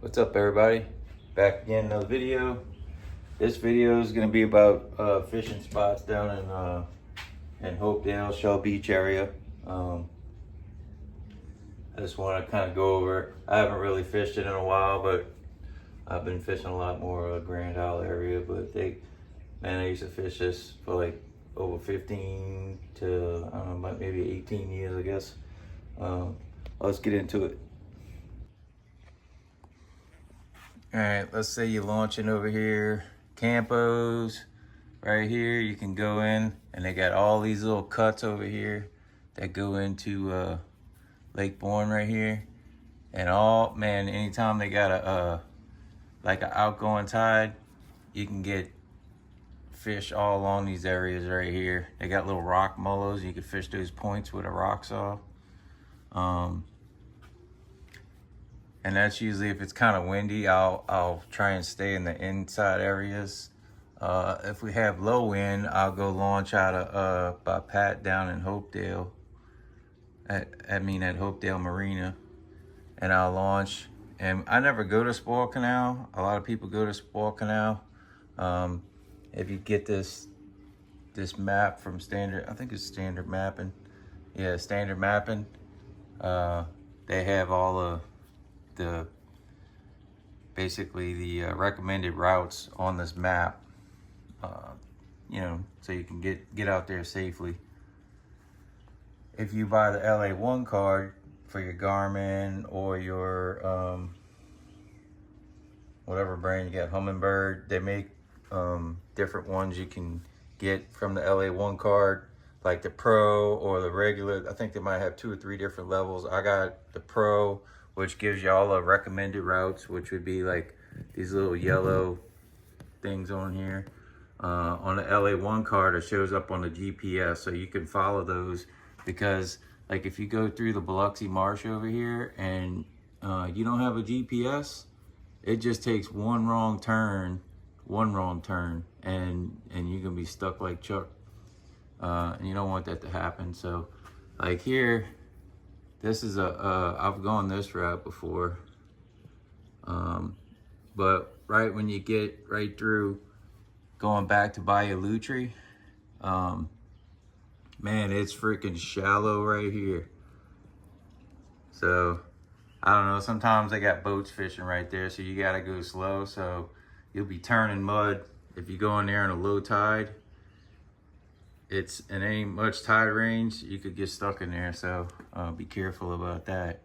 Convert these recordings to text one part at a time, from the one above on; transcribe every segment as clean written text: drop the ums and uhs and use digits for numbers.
What's up, everybody? Back again, another video. This video is going to be about fishing spots down in Hopedale, Shell Beach area. I just want to kind of go over it. I haven't really fished it in a while, but I've been fishing a lot more Grand Isle area. But I used to fish this for like over 15 to, I don't know, maybe 18 years, I guess. Let's get into it. All right, let's say you're launching over here, Campos, right here. You can go in, and they got all these little cuts over here that go into Lake Bourne right here. And anytime they got like an outgoing tide, you can get fish all along these areas right here. They got little rock mullows. You can fish those points with a rock saw. And that's usually if it's kind of windy, I'll try and stay in the inside areas. If we have low wind, I'll go launch out of by Pat down in Hopedale. At Hopedale Marina, and I'll launch. And I never go to Spoil Canal. A lot of people go to Spoil Canal. If you get this map from Standard, I think it's Standard Mapping. Yeah, Standard Mapping. They have all of basically the recommended routes on this map, so you can get out there safely. If you buy the LA1 card for your Garmin or your whatever brand you got, Humminbird, they make different ones you can get from the LA1 card, like the Pro or the regular. I think they might have 2 or 3 different levels. I got the Pro, which gives you all the recommended routes, which would be like these little yellow things on here. On the LA1 card, it shows up on the GPS, so you can follow those. Because like if you go through the Biloxi Marsh over here and you don't have a GPS, it just takes one wrong turn, and you can be stuck like Chuck. And you don't want that to happen. So like here, this is I've gone this route before, but right when you get right through going back to Bayou Lutry, man, it's freaking shallow right here. So I don't know, sometimes they got boats fishing right there, so you gotta go slow. So you'll be turning mud if you go in there in a low tide. It ain't much tide range, you could get stuck in there, so be careful about that.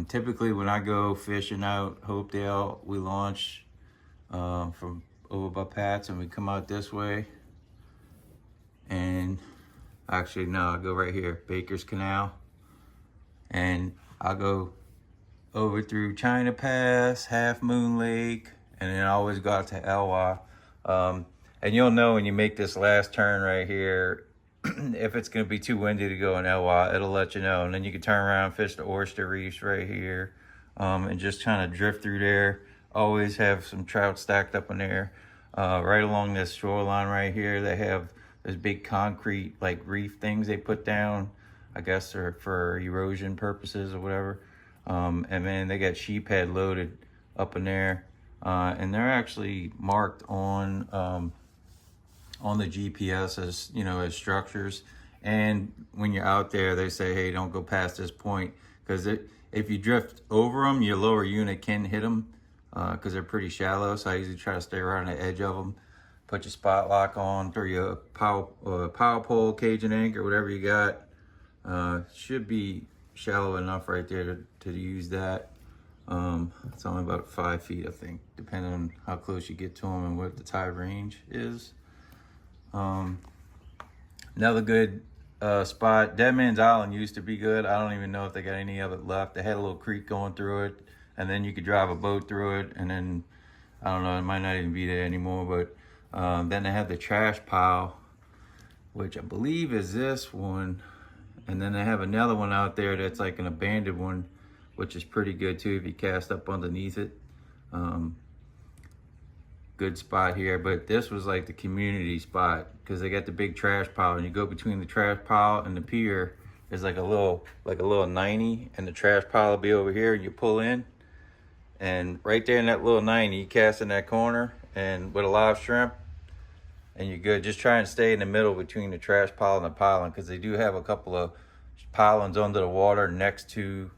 Typically when I go fishing out Hopedale, we launch from over by Pat's, and we come out this way. And actually, no, I'll go right here, Baker's Canal. And I'll go over through China Pass, Half Moon Lake, and then I always go out to Elwha. And you'll know when you make this last turn right here, if it's going to be too windy to go in Elwha, it'll let you know. And then you can turn around, fish the oyster reefs right here, and just kind of drift through there. Always have some trout stacked up in there. Right along this shoreline right here, they have those big concrete like reef things they put down. I guess they're for erosion purposes or whatever. And then they got sheephead loaded up in there. And they're actually marked on the GPS as, as structures. And when you're out there, they say, hey, don't go past this point, because if you drift over them, your lower unit can hit them, because they're pretty shallow. So I usually try to stay right on the edge of them. Put your spot lock on, throw your power pole, cage and anchor, whatever you got. Should be shallow enough right there to use that. It's only about 5 feet, I think, depending on how close you get to them and what the tide range is. Another good spot, Dead Man's Island used to be good. I don't even know if they got any of it left. They had a little creek going through it, and then you could drive a boat through it, and then, I don't know, it might not even be there anymore. But then they have the trash pile, which I believe is this one. And then they have another one out there that's like an abandoned one, which is pretty good too if you cast up underneath it. Good spot here, but this was like the community spot because they got the big trash pile, and you go between the trash pile and the pier. There's like a little 90, and the trash pile will be over here, and you pull in, And right there in that little 90, you cast in that corner and with a live shrimp, and you're good. Just try and stay in the middle between the trash pile and the piling, because they do have a couple of pilings under the water next to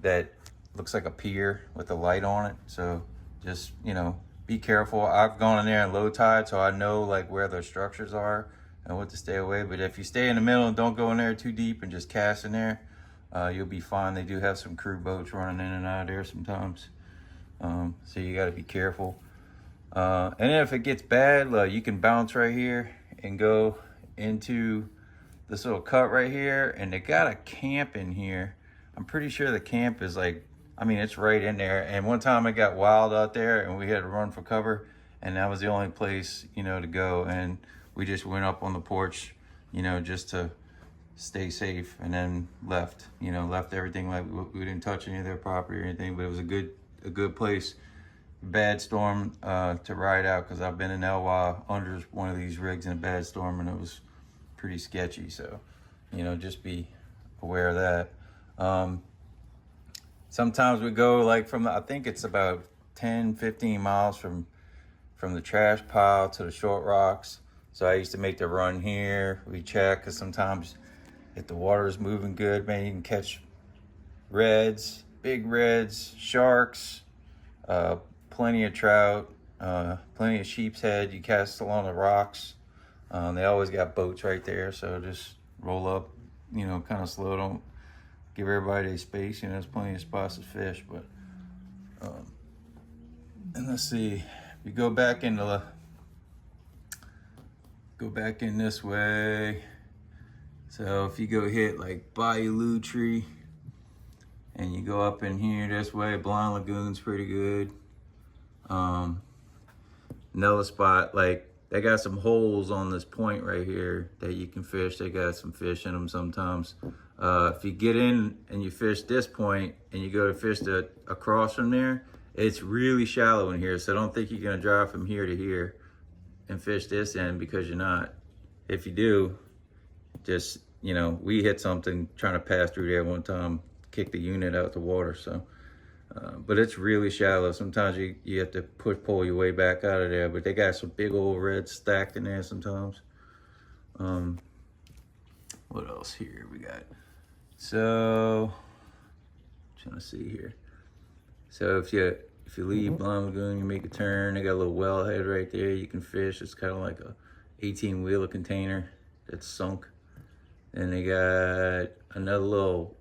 that looks like a pier with a light on it. So just, you know, be careful. I've gone in there in low tide, so I know like where the structures are and what to stay away. But if you stay in the middle and don't go in there too deep and just cast in there, you'll be fine. They do have some crew boats running in and out of there sometimes. So you got to be careful. And then if it gets bad, you can bounce right here and go into this little cut right here. And they got a camp in here. I'm pretty sure the camp is like, I mean, it's right in there. And one time it got wild out there and we had to run for cover. And that was the only place, you know, to go. And we just went up on the porch, you know, just to stay safe, and then left, you know, left everything. Like we didn't touch any of their property or anything, but it was a good place. Bad storm to ride out, because I've been in Elwha under one of these rigs in a bad storm and it was pretty sketchy. So, you know, just be aware of that. Sometimes we go like from I think it's about 10-15 miles from the trash pile to the short rocks. So I used to make the run here. We check, because sometimes if the water is moving good, man, you can catch reds, big reds, sharks, plenty of trout, plenty of sheep's head. You cast along the rocks. They always got boats right there, so just roll up, you know, kind of slow. Don't give everybody space. You know, there's plenty of spots to fish. But and let's see, we go back in this way. So if you go hit like Bayou Tree and you go up in here this way, Blind Lagoon's pretty good. Another spot, like they got some holes on this point right here that you can fish. They got some fish in them sometimes. If you get in and you fish this point and you go to fish across from there, it's really shallow in here. So don't think you're gonna drive from here to here and fish this end, because you're not. If you do, just, you know, we hit something trying to pass through there one time, kick the unit out the water. So, but it's really shallow. Sometimes you have to pull your way back out of there, but they got some big old reds stacked in there sometimes. What else here we got? So, trying to see here. So if you leave Blind Lagoon, you make a turn, they got a little wellhead right there you can fish. It's kind of like a 18-wheeler container that's sunk. And they got another little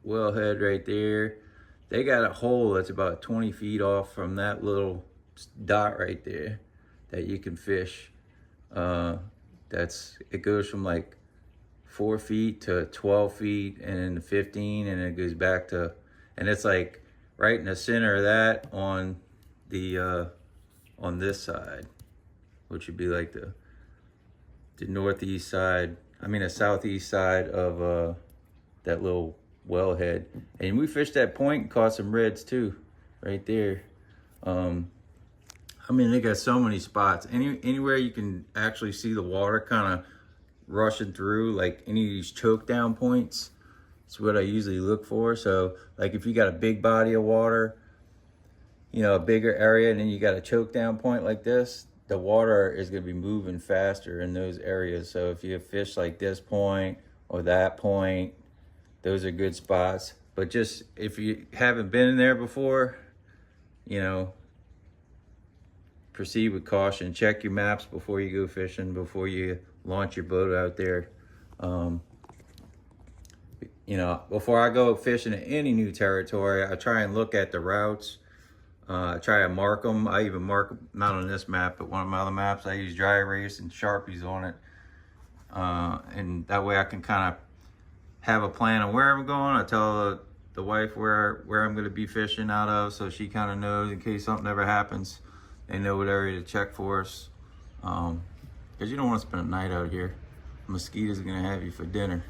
wellhead right there. They got a hole that's about 20 feet off from that little dot right there that you can fish. It goes from like 4 feet to 12 feet and then to 15, and it goes back to, and it's like right in the center of that on the on this side, which would be like the northeast side, I mean the southeast side of that little wellhead. And we fished that point and caught some reds too, right there. I mean, they got so many spots. Anywhere you can actually see the water kind of rushing through, like any of these choke down points, it's what I usually look for. So like if you got a big body of water, you know, a bigger area, and then you got a choke down point like this, the water is going to be moving faster in those areas. So if you fish like this point or that point, those are good spots. But just if you haven't been in there before, you know, proceed with caution. Check your maps before you go fishing, before you launch your boat out there. You know, before I go fishing in any new territory, I try and look at the routes. I try to mark them. I even mark them, not on this map, but one of my other maps. I use dry erase and Sharpies on it. And that way I can kind of have a plan of where I'm going. I tell the wife where I'm going to be fishing out of, so she kind of knows in case something ever happens. They know what area to check for us. Because you don't want to spend a night out here. Mosquitoes are going to have you for dinner.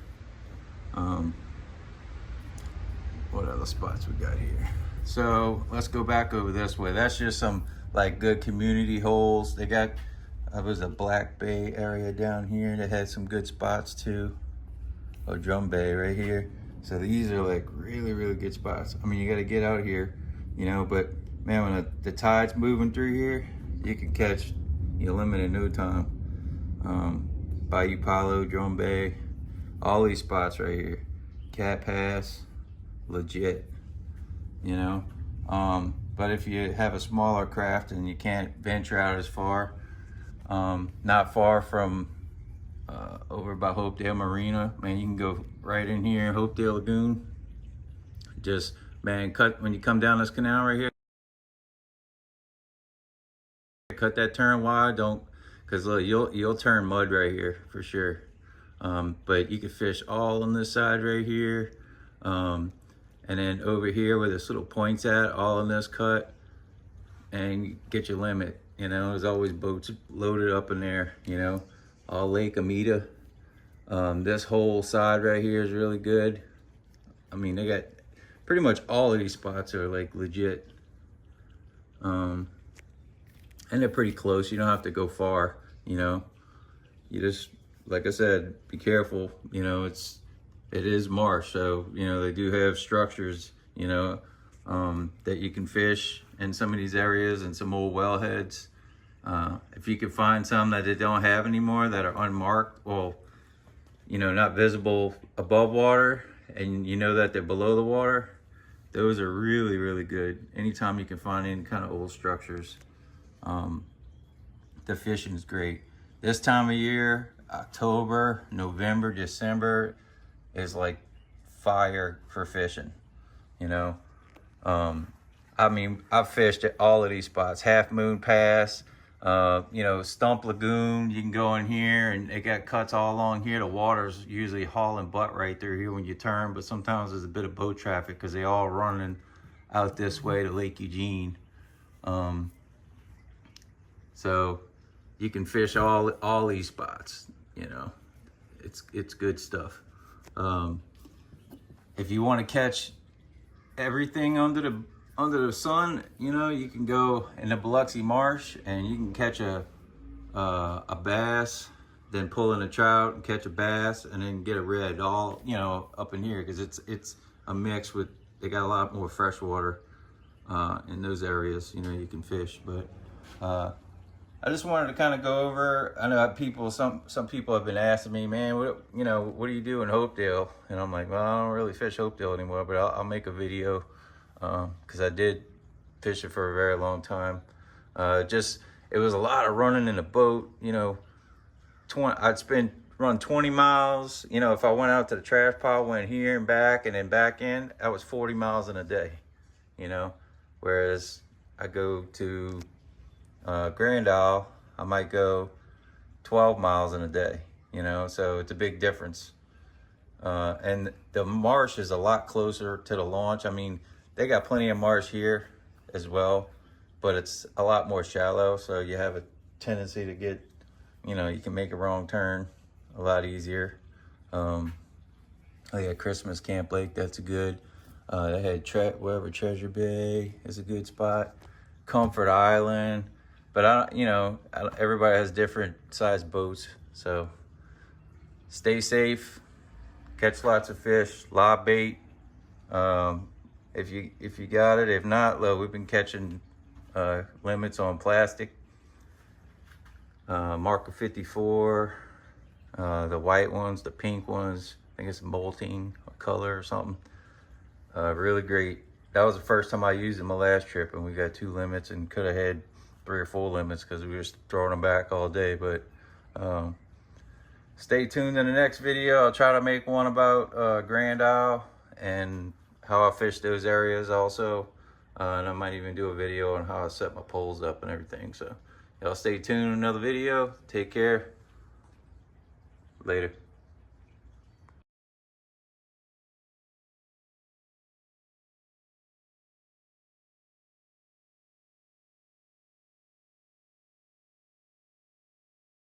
What other spots we got here? So let's go back over this way. That's just some like good community holes. They got, was a Black Bay area down here that had some good spots too. Or Drum Bay right here. So these are like really, really good spots. I mean, you got to get out here, you know, but Man, when the tide's moving through here, you can catch your limit in no time. Bayou Palo, Drum Bay, all these spots right here. Cat Pass, legit, you know. But if you have a smaller craft and you can't venture out as far, not far from over by Hopedale Marina, man, you can go right in here, Hopedale Lagoon. Just, man, when you come down this canal right here, cut that turn wide, because look, you'll turn mud right here for sure. But you can fish all on this side right here, and then over here where this little point's at, all in this cut, and get your limit. You know, there's always boats loaded up in there, you know, all Lake Amita. This whole side right here is really good. I mean, they got pretty much all of these spots are like legit. And they're pretty close. You don't have to go far, you know. You just, like I said, be careful. You know, it is marsh, so, you know, they do have structures, you know, that you can fish in some of these areas and some old wellheads. If you can find some that they don't have anymore that are unmarked, well, you know, not visible above water, and you know that they're below the water, those are really, really good. Anytime you can find any kind of old structures, the fishing is great. This time of year, October, November, December, is like fire for fishing, you know. I mean, I've fished at all of these spots. Half Moon Pass, you know, Stump Lagoon. You can go in here and it got cuts all along here. The water's usually hauling butt right through here when you turn, but sometimes there's a bit of boat traffic because they all running out this way to Lake Eugene. So you can fish all these spots, you know. It's good stuff. If you want to catch everything under the sun, you know, you can go in the Biloxi Marsh and you can catch a bass, then pull in a trout and catch a bass, and then get a red, all, you know, up in here, because it's a mix with, they got a lot more fresh water in those areas, you know, you can fish. But I just wanted to kind of go over, I know people, some people have been asking me, man, what do you do in Hopedale? And I'm like, well, I don't really fish Hopedale anymore, but I'll make a video, because I did fish it for a very long time. It was a lot of running in the boat, you know. I'd run 20 miles, you know. If I went out to the trash pile, went here and back, and then back in, that was 40 miles in a day, you know. Whereas I go to Grand Isle, I might go 12 miles in a day, you know, so it's a big difference. And the marsh is a lot closer to the launch. I mean, they got plenty of marsh here as well, but it's a lot more shallow, so you have a tendency to get, you know, you can make a wrong turn a lot easier. Oh yeah, Christmas Camp Lake, that's a good. They had Treasure Bay is a good spot. Comfort Island. But everybody has different sized boats, so stay safe, catch lots of fish, lob bait. If you got it, if not, look, we've been catching limits on plastic. Marker 54, the white ones, the pink ones. I think it's molting color or something. Really great. That was the first time I used it my last trip, and we got 2 limits and could have had 3 or 4 limits because we were just throwing them back all day. But stay tuned in the next video. I'll try to make one about Grand Isle and how I fish those areas also. And I might even do a video on how I set my poles up and everything. So y'all stay tuned in another video. Take care. Later.